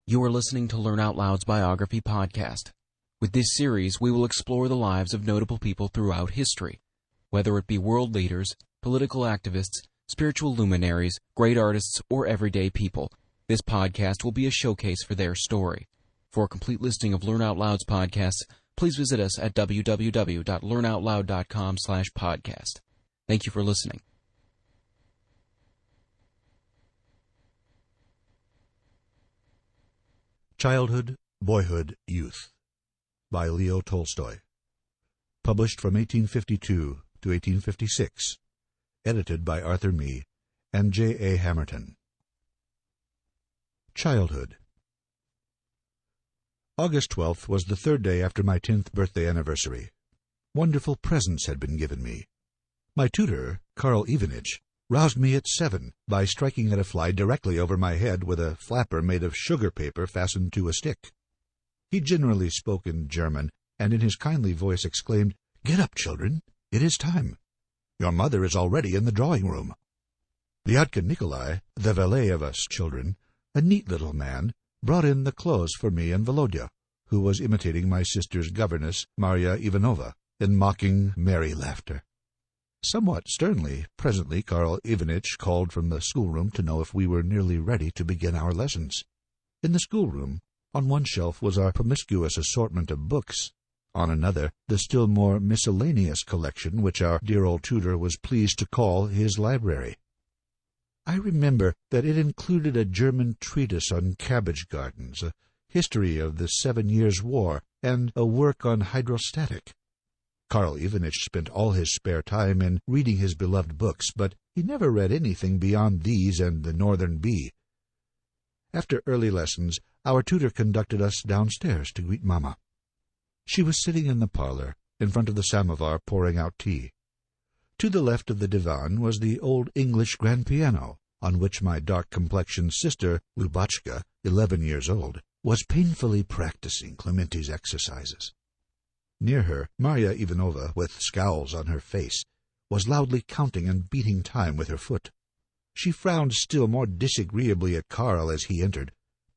You are listening to Learn Out Loud's Biography podcast. With this series, we will explore the lives of notable people throughout history, whether it be world leaders, political activists, spiritual luminaries, great artists, or everyday people. This podcast will be a showcase for their story. For a complete listing of Learn Out Loud's podcasts, please visit us at www.learnoutloud.com/podcast. Thank you for listening. Childhood, Boyhood, Youth by Leo Tolstoy. Published from 1852 to 1856. Edited by Arthur Mee and J.A. Hamerton. Childhood. August 12th was the third day after my 10th birthday anniversary. Wonderful presents had been given me. My tutor, Karl Ivanych, roused me at 7 by striking at a fly directly over my head with a flapper made of sugar paper fastened to a stick. He generally spoke in German, and in his kindly voice exclaimed, "Get up, children, it is time. Your mother is already in the drawing-room." Lyadka Nikolai, the valet of us children, a neat little man, brought in the clothes for me and Volodya, who was imitating my sister's governess, Marya Ivanova, in mocking, merry laughter. Somewhat sternly, presently Karl Ivanych called from the schoolroom to know if we were nearly ready to begin our lessons. In the schoolroom, on one shelf was our promiscuous assortment of books, on another the still more miscellaneous collection which our dear old tutor was pleased to call his library. I remember that it included a German treatise on cabbage gardens, a history of the 7 Years' War, and a work on hydrostatic. Karl Ivanych spent all his spare time in reading his beloved books, but he never read anything beyond these and the Northern Bee. After early lessons, our tutor conducted us downstairs to greet Mamma. She was sitting in the parlor, in front of the samovar, pouring out tea. To the left of the divan was the old English grand piano, on which my dark-complexioned sister, Lubotshka, 11 years old, was painfully practicing Clementi's exercises. Near her, Marya Ivanova, with scowls on her face, was loudly counting and beating time with her foot. She frowned still more disagreeably at Karl as he entered,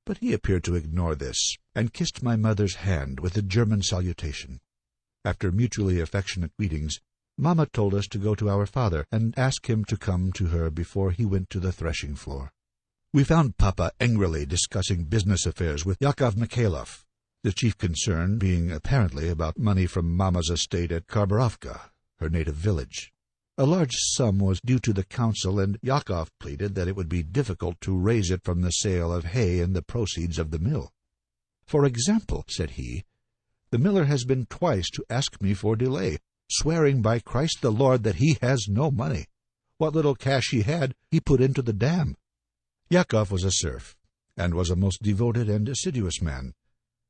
but he appeared to ignore this, and kissed my mother's hand with a German salutation. After mutually affectionate greetings, Mamma told us to go to our father and ask him to come to her before he went to the threshing floor. We found Papa angrily discussing business affairs with Yakov Mikhailov, the chief concern being apparently about money from Mamma's estate at Kharbarovka, her native village. A large sum was due to the council, and Yakov pleaded that it would be difficult to raise it from the sale of hay and the proceeds of the mill. "For example," said he, "the miller has been twice to ask me for delay, swearing by Christ the Lord that he has no money. What little cash he had, he put into the dam." Yakov was a serf, and was a most devoted and assiduous man,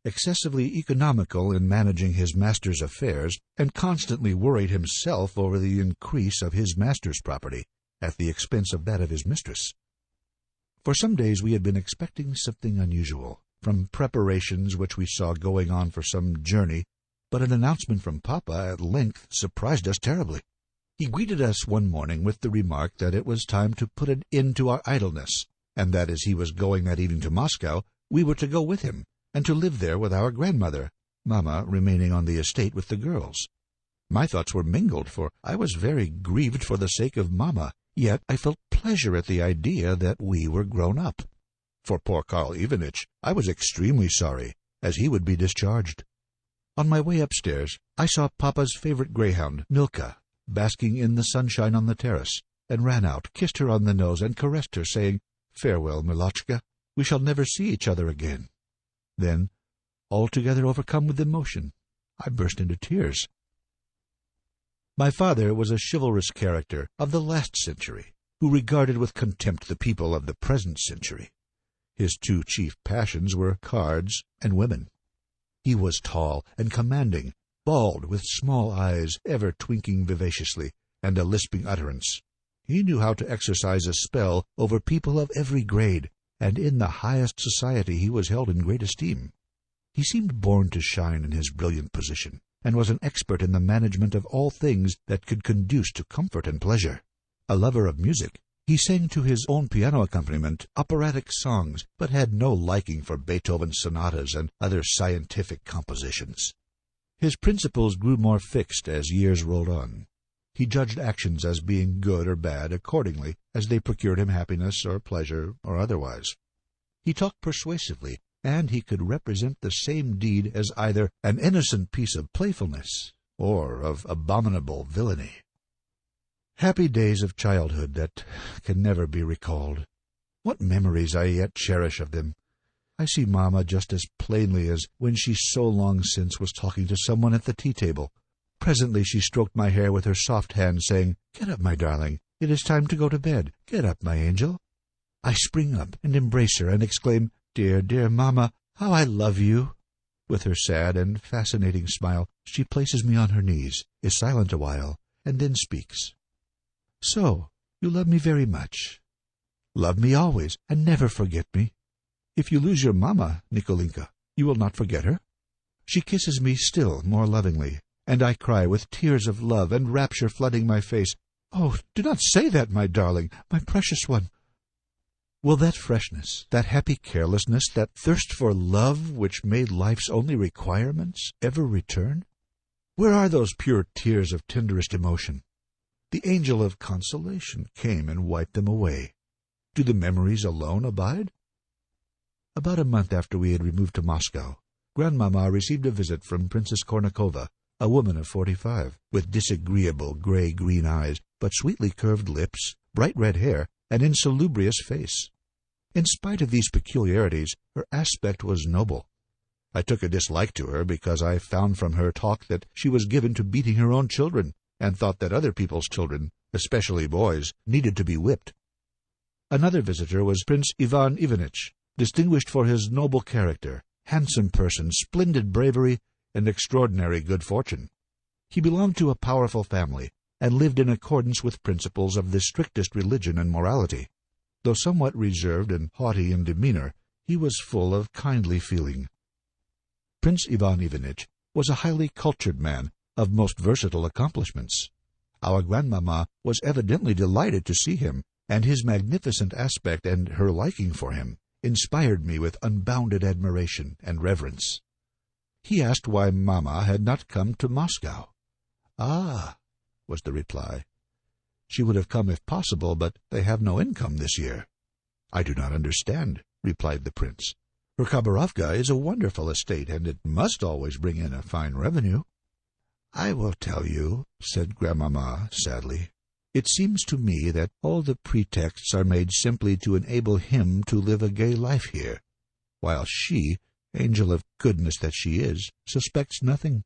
excessively economical in managing his master's affairs, and constantly worried himself over the increase of his master's property, at the expense of that of his mistress. For some days we had been expecting something unusual, from preparations which we saw going on for some journey, but an announcement from Papa at length surprised us terribly. He greeted us one morning with the remark that it was time to put an end to our idleness, and that as he was going that evening to Moscow, we were to go with him, and to live there with our grandmother, Mamma remaining on the estate with the girls. My thoughts were mingled, for I was very grieved for the sake of Mamma, yet I felt pleasure at the idea that we were grown up. For poor Karl Ivanych, I was extremely sorry, as he would be discharged. On my way upstairs, I saw Papa's favorite greyhound, Milka, basking in the sunshine on the terrace, and ran out, kissed her on the nose, and caressed her, saying, "Farewell, Milochka, we shall never see each other again." Then, altogether overcome with emotion, I burst into tears. My father was a chivalrous character of the last century, who regarded with contempt the people of the present century. His two chief passions were cards and women. He was tall and commanding, bald, with small eyes ever twinkling vivaciously, and a lisping utterance. He knew how to exercise a spell over people of every grade, and in the highest society he was held in great esteem. He seemed born to shine in his brilliant position, and was an expert in the management of all things that could conduce to comfort and pleasure. A lover of music, He sang to his own piano accompaniment operatic songs, but had no liking for Beethoven's sonatas and other scientific compositions. His principles grew more fixed as years rolled on. He judged actions as being good or bad accordingly as they procured him happiness or pleasure or otherwise. He talked persuasively, and he could represent the same deed as either an innocent piece of playfulness or of abominable villainy. Happy days of childhood that can never be recalled. What memories I yet cherish of them! I see Mamma just as plainly as when she so long since was talking to someone at the tea-table. Presently she stroked my hair with her soft hand, saying, "Get up, my darling. It is time to go to bed. Get up, my angel." I spring up and embrace her and exclaim, "Dear, dear Mamma, how I love you!" With her sad and fascinating smile, she places me on her knees, is silent a while, and then speaks. "So, you love me very much. Love me always, and never forget me. If you lose your mamma, Nikolinka, you will not forget her?" She kisses me still more lovingly, and I cry with tears of love and rapture flooding my face, "Oh, do not say that, my darling, my precious one." Will that freshness, that happy carelessness, that thirst for love which made life's only requirements ever return? Where are those pure tears of tenderest emotion? The angel of consolation came and wiped them away. Do the memories alone abide? About a month after we had removed to Moscow, Grandmamma received a visit from Princess Kornikova, a woman of 45, with disagreeable gray-green eyes, but sweetly curved lips, bright red hair, and insalubrious face. In spite of these peculiarities, her aspect was noble. I took a dislike to her because I found from her talk that she was given to beating her own children, and thought that other people's children, especially boys, needed to be whipped. Another visitor was Prince Ivan Ivanych, distinguished for his noble character, handsome person, splendid bravery, and extraordinary good fortune. He belonged to a powerful family, and lived in accordance with principles of the strictest religion and morality. Though somewhat reserved and haughty in demeanor, he was full of kindly feeling. Prince Ivan Ivanych was a highly cultured man, of most versatile accomplishments. Our grandmamma was evidently delighted to see him, and his magnificent aspect and her liking for him inspired me with unbounded admiration and reverence. He asked why Mamma had not come to Moscow. "Ah," was the reply. "She would have come if possible, but they have no income this year." "I do not understand," replied the prince. "Her Khabarovka is a wonderful estate, and it must always bring in a fine revenue." "I will tell you," said Grandmamma sadly. "It seems to me that all the pretexts are made simply to enable him to live a gay life here, while she, angel of goodness that she is, suspects nothing.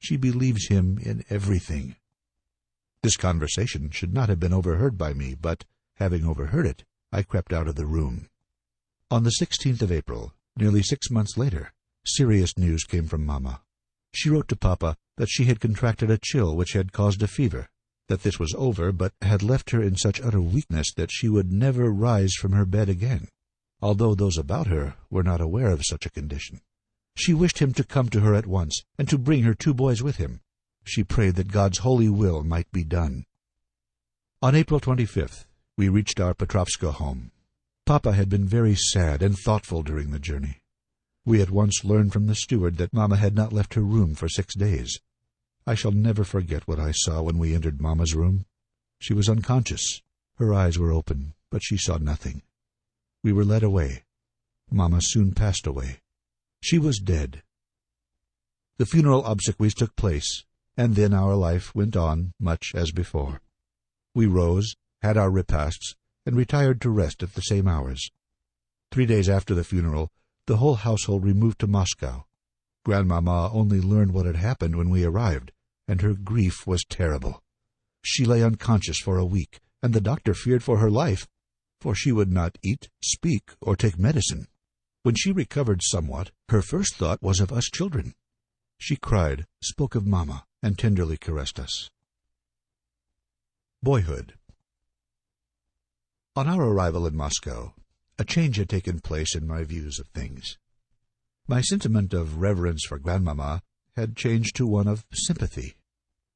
She believes him in everything." This conversation should not have been overheard by me, but, having overheard it, I crept out of the room. On the 16th of April, nearly 6 months later, serious news came from Mamma. She wrote to Papa that she had contracted a chill which had caused a fever, that this was over, but had left her in such utter weakness that she would never rise from her bed again, although those about her were not aware of such a condition. She wished him to come to her at once, and to bring her 2 boys with him. She prayed that God's holy will might be done. On April 25th, we reached our Petrovska home. Papa had been very sad and thoughtful during the journey. We at once learned from the steward that Mamma had not left her room for 6 days. I shall never forget what I saw when we entered Mamma's room. She was unconscious. Her eyes were open, but she saw nothing. We were led away. Mamma soon passed away. She was dead. The funeral obsequies took place, and then our life went on much as before. We rose, had our repasts, and retired to rest at the same hours. 3 days after the funeral, the whole household removed to Moscow. Grandmamma only learned what had happened when we arrived, and her grief was terrible. She lay unconscious for a week, and the doctor feared for her life, for she would not eat, speak, or take medicine. When she recovered somewhat, her first thought was of us children. She cried, spoke of Mamma, and tenderly caressed us. Boyhood. On our arrival in Moscow, a change had taken place in my views of things. My sentiment of reverence for Grandmamma had changed to one of sympathy.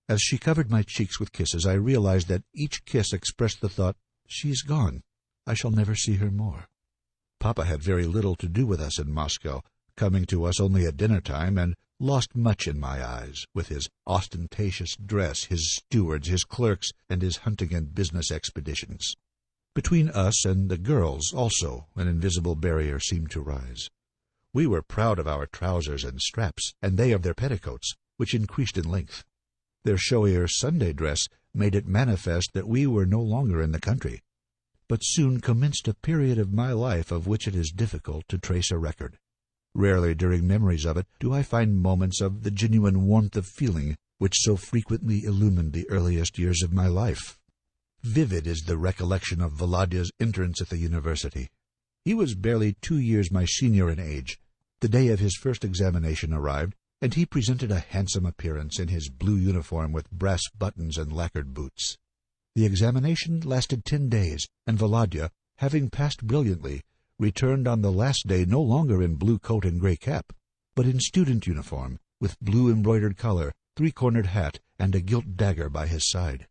As she covered my cheeks with kisses, I realized that each kiss expressed the thought, She's gone. I shall never see her more. Papa had very little to do with us in Moscow, coming to us only at dinner-time, and lost much in my eyes, with his ostentatious dress, his stewards, his clerks, and his hunting and business expeditions. Between us and the girls, also, an invisible barrier seemed to rise. We were proud of our trousers and straps, and they of their petticoats, which increased in length. Their showier Sunday dress made it manifest that we were no longer in the country. But soon commenced a period of my life of which it is difficult to trace a record. Rarely during memories of it do I find moments of the genuine warmth of feeling which so frequently illumined the earliest years of my life. Vivid is the recollection of Volodya's entrance at the university. He was barely 2 years my senior in age. The day of his first examination arrived, and he presented a handsome appearance in his blue uniform with brass buttons and lacquered boots. The examination lasted 10 days, and Volodya, having passed brilliantly, returned on the last day no longer in blue coat and grey cap, but in student uniform, with blue embroidered collar, three-cornered hat, and a gilt dagger by his side.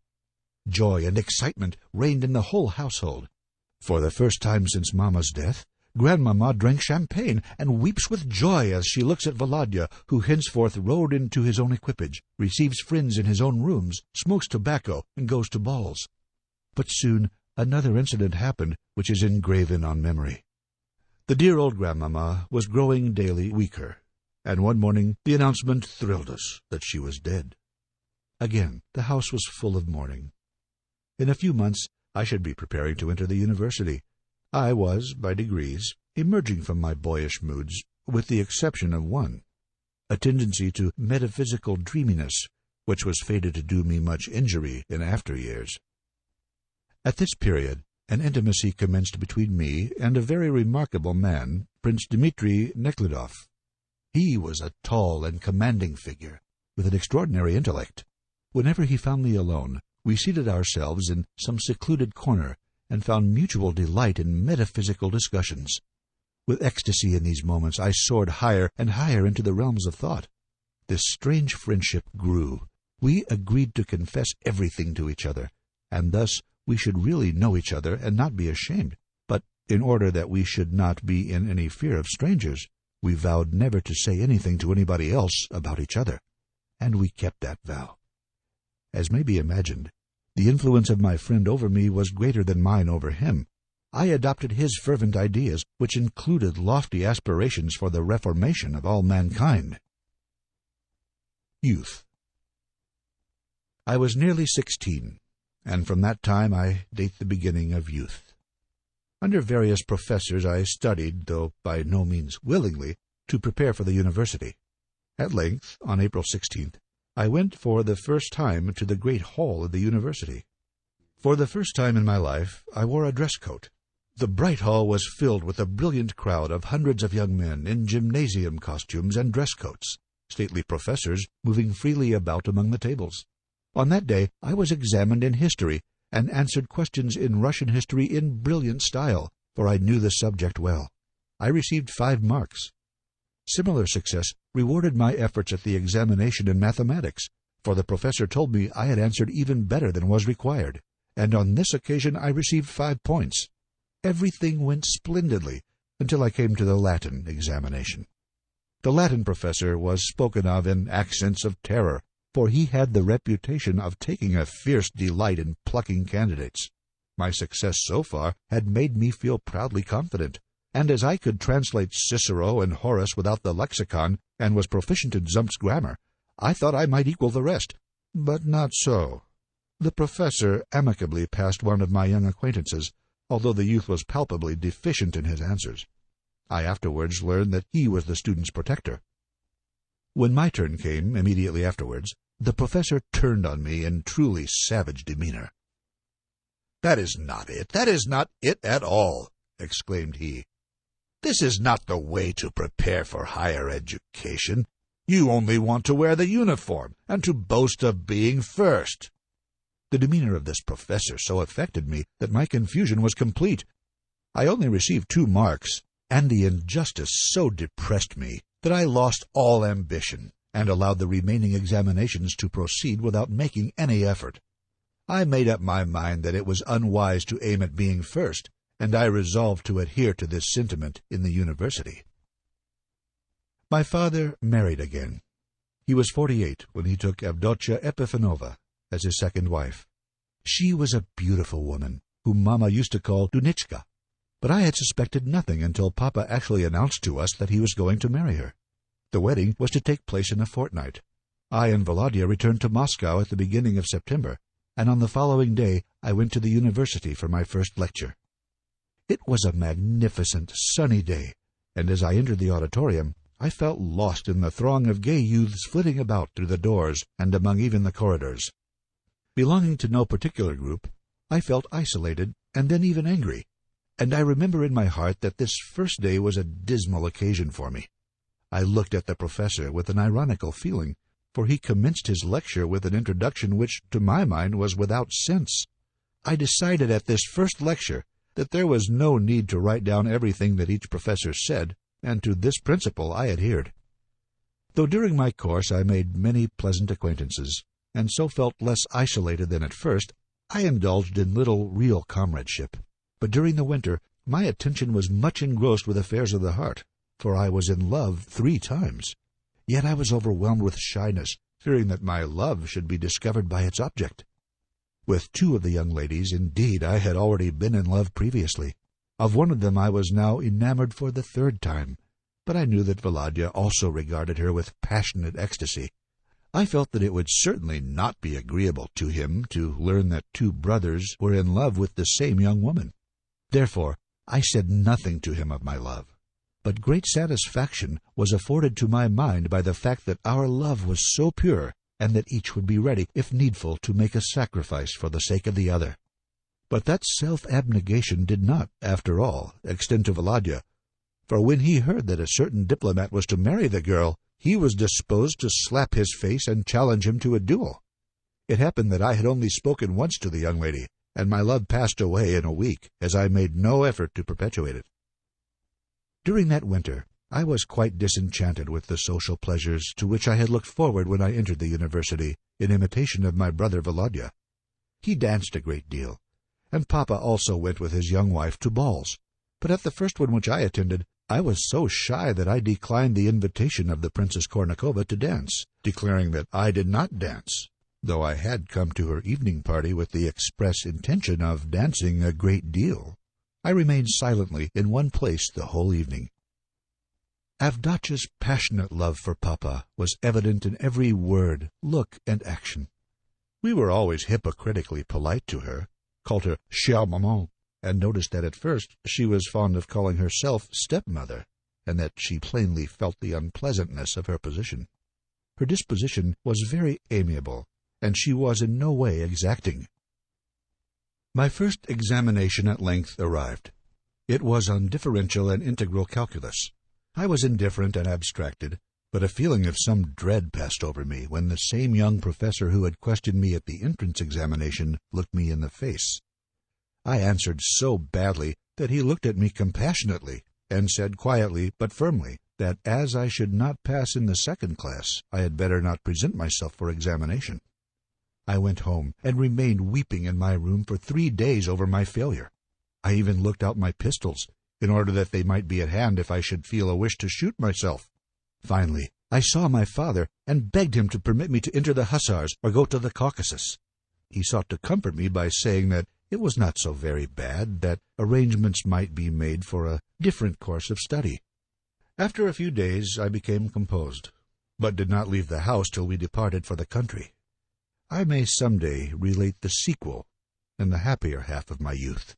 Joy and excitement reigned in the whole household. For the first time since Mamma's death, Grandmamma drank champagne and weeps with joy as she looks at Volodya, who henceforth rode into his own equipage, receives friends in his own rooms, smokes tobacco, and goes to balls. But soon another incident happened which is engraven on memory. The dear old Grandmamma was growing daily weaker, and one morning the announcement thrilled us that she was dead. Again the house was full of mourning. In a few months I should be preparing to enter the university. I was, by degrees, emerging from my boyish moods, with the exception of one, a tendency to metaphysical dreaminess, which was fated to do me much injury in after years. At this period, an intimacy commenced between me and a very remarkable man, Prince Dmitri Nekhludoff. He was a tall and commanding figure, with an extraordinary intellect. Whenever he found me alone, we seated ourselves in some secluded corner, and found mutual delight in metaphysical discussions. With ecstasy in these moments I soared higher and higher into the realms of thought. This strange friendship grew. We agreed to confess everything to each other, and thus we should really know each other and not be ashamed. But in order that we should not be in any fear of strangers, we vowed never to say anything to anybody else about each other, and we kept that vow. As may be imagined, the influence of my friend over me was greater than mine over him. I adopted his fervent ideas, which included lofty aspirations for the reformation of all mankind. Youth. I was nearly 16, and from that time I date the beginning of youth. Under various professors I studied, though by no means willingly, to prepare for the university. At length, on April 16th, I went for the first time to the great hall of the university. For the first time in my life I wore a dress coat. The bright hall was filled with a brilliant crowd of hundreds of young men in gymnasium costumes and dress coats, stately professors moving freely about among the tables. On that day I was examined in history, and answered questions in Russian history in brilliant style, for I knew the subject well. I received 5 marks. Similar success rewarded my efforts at the examination in mathematics, for the professor told me I had answered even better than was required, and on this occasion I received 5 points. Everything went splendidly until I came to the Latin examination. The Latin professor was spoken of in accents of terror, for he had the reputation of taking a fierce delight in plucking candidates. My success so far had made me feel proudly confident, and as I could translate Cicero and Horace without the lexicon, and was proficient in Zumph's grammar, I thought I might equal the rest. But not so. The professor amicably passed one of my young acquaintances, although the youth was palpably deficient in his answers. I afterwards learned that he was the student's protector. When my turn came, immediately afterwards, the professor turned on me in truly savage demeanor. "That is not it. That is not it at all," exclaimed he. "This is not the way to prepare for higher education. You only want to wear the uniform, and to boast of being first." The demeanor of this professor so affected me that my confusion was complete. I only received 2 marks, and the injustice so depressed me that I lost all ambition, and allowed the remaining examinations to proceed without making any effort. I made up my mind that it was unwise to aim at being first, and I resolved to adhere to this sentiment in the university. My father married again. He was 48 when he took Avdotia Epifanova as his second wife. She was a beautiful woman, whom Mama used to call Dunichka, but I had suspected nothing until Papa actually announced to us that he was going to marry her. The wedding was to take place in a fortnight. I and Volodya returned to Moscow at the beginning of September, and on the following day I went to the university for my first lecture. It was a magnificent, sunny day, and as I entered the auditorium, I felt lost in the throng of gay youths flitting about through the doors and among even the corridors. Belonging to no particular group, I felt isolated and then even angry, and I remember in my heart that this first day was a dismal occasion for me. I looked at the professor with an ironical feeling, for he commenced his lecture with an introduction which, to my mind, was without sense. I decided at this first lecture that there was no need to write down everything that each professor said, and to this principle I adhered. Though during my course I made many pleasant acquaintances, and so felt less isolated than at first, I indulged in little real comradeship. But during the winter my attention was much engrossed with affairs of the heart, for I was in love 3 times. Yet I was overwhelmed with shyness, fearing that my love should be discovered by its object. With 2 of the young ladies, indeed, I had already been in love previously. Of one of them I was now enamored for the 3rd time, but I knew that Volodya also regarded her with passionate ecstasy. I felt that it would certainly not be agreeable to him to learn that 2 brothers were in love with the same young woman. Therefore, I said nothing to him of my love. But great satisfaction was afforded to my mind by the fact that our love was so pure, and that each would be ready, if needful, to make a sacrifice for the sake of the other. But that self-abnegation did not, after all, extend to Volodya, for when he heard that a certain diplomat was to marry the girl, he was disposed to slap his face and challenge him to a duel. It happened that I had only spoken once to the young lady, and my love passed away in a week, as I made no effort to perpetuate it. During that winter, I was quite disenchanted with the social pleasures to which I had looked forward when I entered the university, in imitation of my brother Volodya. He danced a great deal, and Papa also went with his young wife to balls. But at the first one which I attended, I was so shy that I declined the invitation of the Princess Kornikova to dance, declaring that I did not dance, though I had come to her evening party with the express intention of dancing a great deal. I remained silently in one place the whole evening. Avdotya's passionate love for Papa was evident in every word, look, and action. We were always hypocritically polite to her, called her chère maman, and noticed that at first she was fond of calling herself stepmother, and that she plainly felt the unpleasantness of her position. Her disposition was very amiable, and she was in no way exacting. My first examination at length arrived. It was on differential and integral calculus. I was indifferent and abstracted, but a feeling of some dread passed over me when the same young professor who had questioned me at the entrance examination looked me in the face. I answered so badly that he looked at me compassionately, and said quietly but firmly that as I should not pass in the 2nd class, I had better not present myself for examination. I went home and remained weeping in my room for 3 days over my failure. I even looked out my pistols, in order that they might be at hand if I should feel a wish to shoot myself. Finally, I saw my father, and begged him to permit me to enter the hussars or go to the Caucasus. He sought to comfort me by saying that it was not so very bad, that arrangements might be made for a different course of study. After a few days I became composed, but did not leave the house till we departed for the country. I may some day relate the sequel and the happier half of my youth.